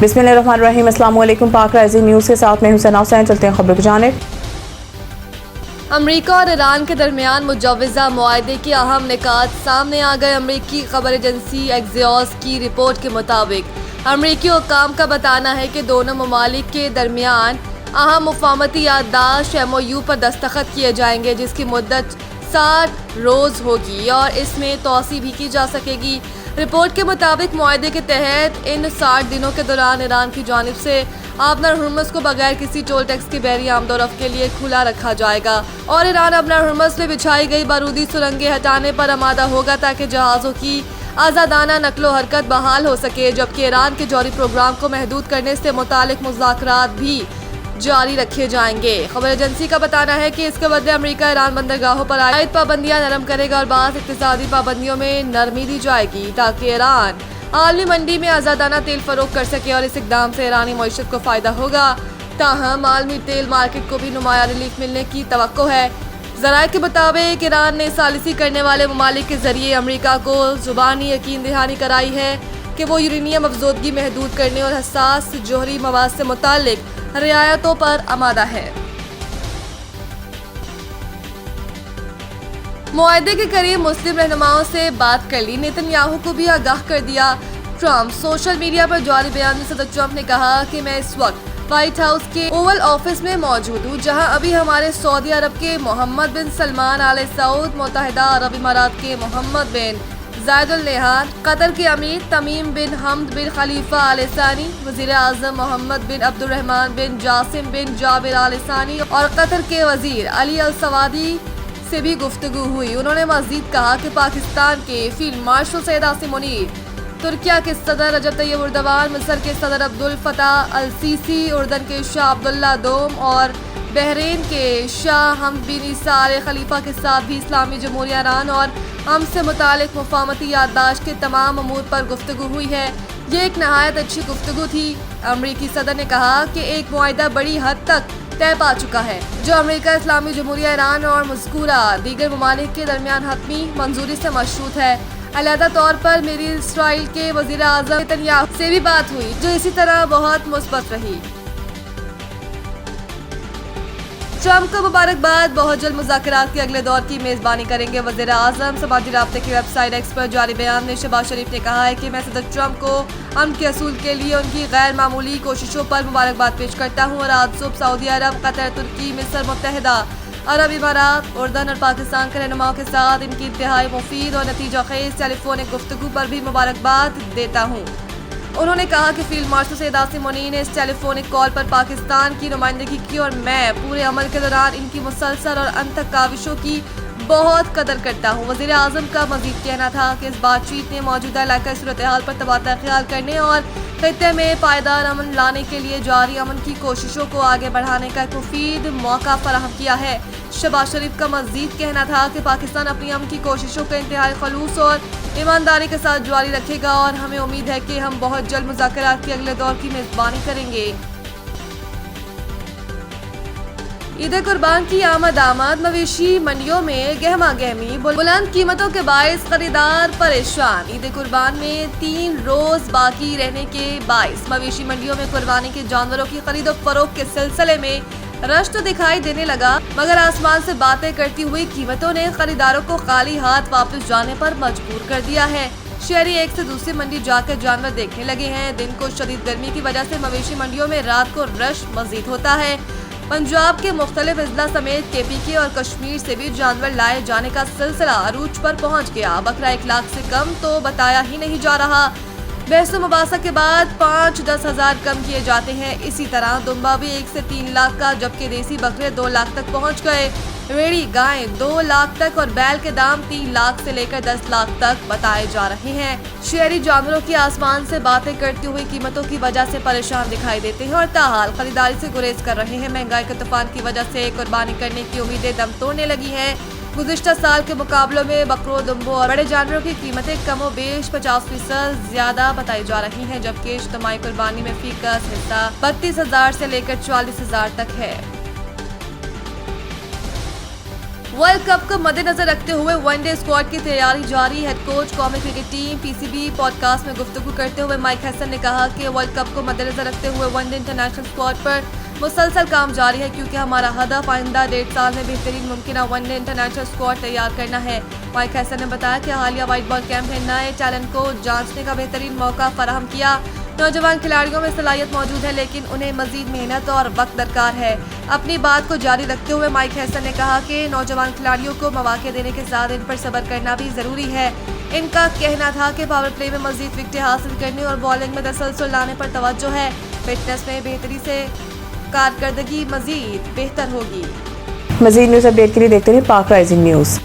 बिस्मिल्लाहिर्रहमानिर्रहीम। अस्सलाम वालेकुम। पाक राइजिंग न्यूज़ के साथ मैं हुसैन हुसैन। चलते हैं खबर की जानिब। अमरीका और ईरान के दरमियान मुजव्वज़ा मुआहदे की अहम निकात सामने आ गए। अमरीकी खबर एजेंसी एक्सियोस की रिपोर्ट के मुताबिक अमरीकी हुक्काम का बताना है कि दोनों ममालिक के दरमियान अहम मुफाहमती याददाश्त MOU पर दस्तखत किए जाएंगे, जिसकी मुद्दत 60 रोज़ होगी और इसमें तोसी भी की जा सकेगी। रिपोर्ट के मुताबिक मुआहदे के तहत इन 60 दिनों के दौरान ईरान की जानिब से आबनर हुर्मुज़ को बगैर किसी टोल टैक्स के बहरी आमदोरफ्त के लिए खुला रखा जाएगा और ईरान आबनर हुर्मुज़ में बिछाई गई बारूदी सुरंगें हटाने पर आमादा होगा ताकि जहाज़ों की आज़ादाना नकलो हरकत बहाल हो सके, जबकि ईरान के जौहरी प्रोग्राम को महदूद करने से मुतालिक मुज़ाकरात भी जारी रखे जाएंगे। खबर एजेंसी का बताना है कि इसके बदले अमेरिका ईरान बंदरगाहों पर आयद पाबंदियां नरम करेगा और बाज़ इक़्तिसादी पाबंदियों में नरमी दी जाएगी ताकि ईरान आलमी मंडी में आज़ादाना तेल फरोख्त कर सके और इस इक़दाम से ईरानी मईशत को फ़ायदा होगा। ताहम आलमी तेल मार्केट को भी नुमाया रिलीफ मिलने की तवक्को है। ज़राए के मुताबिक ईरान ने सालिसी करने वाले ममालिक के जरिए अमरीका को ज़ुबानी यकीन दहानी कराई है कि वो यूरेनियम अफजोदगी महदूद करने और हसास जोहरी मवाद से मुतालिक रियायतों पर आमादा है। मुआहदे के करीब मुस्लिम रहनुमाओं से बात कर ली, नेतन्याहू को भी आगाह कर दिया ट्रंप। सोशल मीडिया पर जारी बयान में सदर ट्रंप ने कहा कि मैं इस वक्त व्हाइट हाउस के ओवल ऑफिस में मौजूद हूँ, जहां अभी हमारे सऊदी अरब के मोहम्मद बिन सलमान आले सऊद, मुत्तहिदा अरब इमारात के मोहम्मद बिन जायद अल नहयान, कतर के अमीर तमीम बिन हमद बिन खलीफा आल सानी, वज़ीर आज़म मोहम्मद बिन अब्दुर्रहमान बिन जासिम बिन जाबिर आल सानी और कतर के वज़ीर अली अल सवादी से भी गुफ्तगू हुई। उन्होंने मज़ीद कहा कि पाकिस्तान के फील्ड मार्शल सैयद आसिम मुनीर, तुर्किया के सदर रजब तैयब एर्दोगान, मिस्र के सदर अब्दुल फताह अल सीसी, उर्दन के शाह अब्दुल्ला दोम और बहरीन के शाह हमद बिन ईसा आल खलीफा के साथ भी इस्लामी जमहूरिया ईरान और हम से मुतालिक मुफाहमती याददाश्त के तमाम अमूर पर गुफ्तगू हुई है। ये एक नहायत अच्छी गुफ्तगू थी। अमरीकी सदर ने कहा कि एक मुआहदा बड़ी हद तक तय पा चुका है, जो अमेरिका, इस्लामी जमहूरिया ईरान और मज़कूरा दीगर ममालिक के दरमियान हतमी मंजूरी से मशरूत है। अलहदा तौर पर मेरी इसराइल के वज़ीर आज़म नेतन्याहू से भी बात हुई, जो इसी तरह बहुत मुस्बत रही। ट्रंप को मुबारकबाद, बहुत जल्द मुज़ाकरात के अगले दौर की मेज़बानी करेंगे वज़ीर आज़म। समाजी राब्ते की वेबसाइट एक्स पर जारी बयान में शहबाज शरीफ ने कहा है कि मैं सदर ट्रंप को अमन के असूल के लिए उनकी गैर मामूली कोशिशों पर मुबारकबाद पेश करता हूँ और आज सुबह सऊदी अरब, कतर, तुर्की, मिस्र, मुत्तहिदा अरब इमारात, उर्दन और पाकिस्तान के रहनुमाओं के साथ इनकी इंतहाई मुफीद और नतीजा खेज टेलीफोनिक गुफ्तगू पर भी मुबारकबाद देता हूँ। उन्होंने कहा कि फील्ड मार्शल सैयद आसिम मुनीर ने इस टेलीफोनिक कॉल पर पाकिस्तान की नुमाइंदगी की और मैं पूरे अमल के दौरान इनकी मुसलसल और अनथक काविशों की बहुत कदर करता हूँ। वज़ीर आज़म का मजीद कहना था कि इस बातचीत ने मौजूदा इलाका सूरत हाल पर तबादला ख्याल करने और खित्ते में पायदार अमन लाने के लिए जारी अमन की कोशिशों को आगे बढ़ाने का एक मुफीद मौका फराहम किया है। शहबाज शरीफ का मजीद कहना था कि पाकिस्तान अपनी अमन की कोशिशों को इंतहाई खलूस और ईमानदारी के साथ जारी रखेगा और हमें उम्मीद है कि हम बहुत जल्द मुज़ाकरात के अगले दौर की मेज़बानी करेंगे। ईद कुर्बान की आमद मवेशी मंडियों में गहमा गहमी, बुलंद कीमतों के बायस खरीदार परेशान। ईद कुर्बान में 3 रोज बाकी रहने के बायस मवेशी मंडियों में कुर्बानी के जानवरों की खरीदो फरोख्त के सिलसिले में रश तो दिखाई देने लगा, मगर आसमान से बातें करती हुई कीमतों ने खरीदारों को खाली हाथ वापस जाने पर मजबूर कर दिया है। शहरी एक से दूसरी मंडी जाकर जानवर देखने लगे हैं। दिन को शदीद गर्मी की वजह से मवेशी मंडियों में रात को रश मजीद होता है। पंजाब के मुख्तलिफ अजला समेत KPK और कश्मीर से भी जानवर लाए जाने का सिलसिला अरूज पर पहुंच गया। बकरा 1 लाख से कम तो बताया ही नहीं जा रहा। बहस मुबासा के बाद 5-10 हज़ार कम किए जाते हैं। इसी तरह दुम्बा भी 1 से 3 लाख का, जबकि देसी बकरे 2 लाख तक पहुंच गए। रेड़ी गायें 2 लाख तक और बैल के दाम 3 लाख से लेकर 10 लाख तक बताए जा रहे हैं। शहरी जानवरों की आसमान से बातें करती हुई कीमतों की वजह से परेशान दिखाई देते हैं और ताहाल खरीदारी से गुरेज कर रहे हैं। महंगाई के तूफान की वजह से कुर्बानी करने की उम्मीदें दम तोड़ने लगी हैं। गुज़िश्ता साल के मुकाबलों में बकरों, दुम्बों और बड़े जानवरों की कीमतें कमो बेश 50% ज्यादा बताई जा रही हैं, जबकि इज्तिमाई कुर्बानी में फीकस हिस्सा 32,000 से लेकर 44,000 तक है। वर्ल्ड कप को मद्देनजर रखते हुए वनडे स्क्वाड की तैयारी जारी। हेड कोच कौमी क्रिकेट टीम पीसीबी पॉडकास्ट में गुफ्तगू करते हुए माइक हैसन ने कहा कि वर्ल्ड कप को मद्देनजर रखते हुए वनडे इंटरनेशनल स्क्वाड पर मुसलसल काम जारी है, क्योंकि हमारा हदफ आइंदा 1.5 साल में बेहतरीन मुमकिन वनडे इंटरनेशनल स्क्वाड तैयार करना है। माइक हैसन ने बताया कि हालिया व्हाइट बॉल कैंप ने नए टैलेंट को जांचने का बेहतरीन मौका फराहम किया। नौजवान खिलाड़ियों में सलाहियत मौजूद है, लेकिन उन्हें मजीद मेहनत और वक्त दरकार है। अपनी बात को जारी रखते हुए माइक हैसन ने कहा कि नौजवान खिलाड़ियों को मौके देने के साथ इन पर सब्र करना भी जरूरी है। इनका कहना था कि पावर प्ले में मजीद विकेटें हासिल करने और बॉलिंग में तसलसल लाने पर तवज्जो है। फिटनेस में बेहतरी से कारकर्दगी मजीद बेहतर होगी। मजीद न्यूज़ अपडेट के लिए देखते रहिए पाक राइजिंग न्यूज़।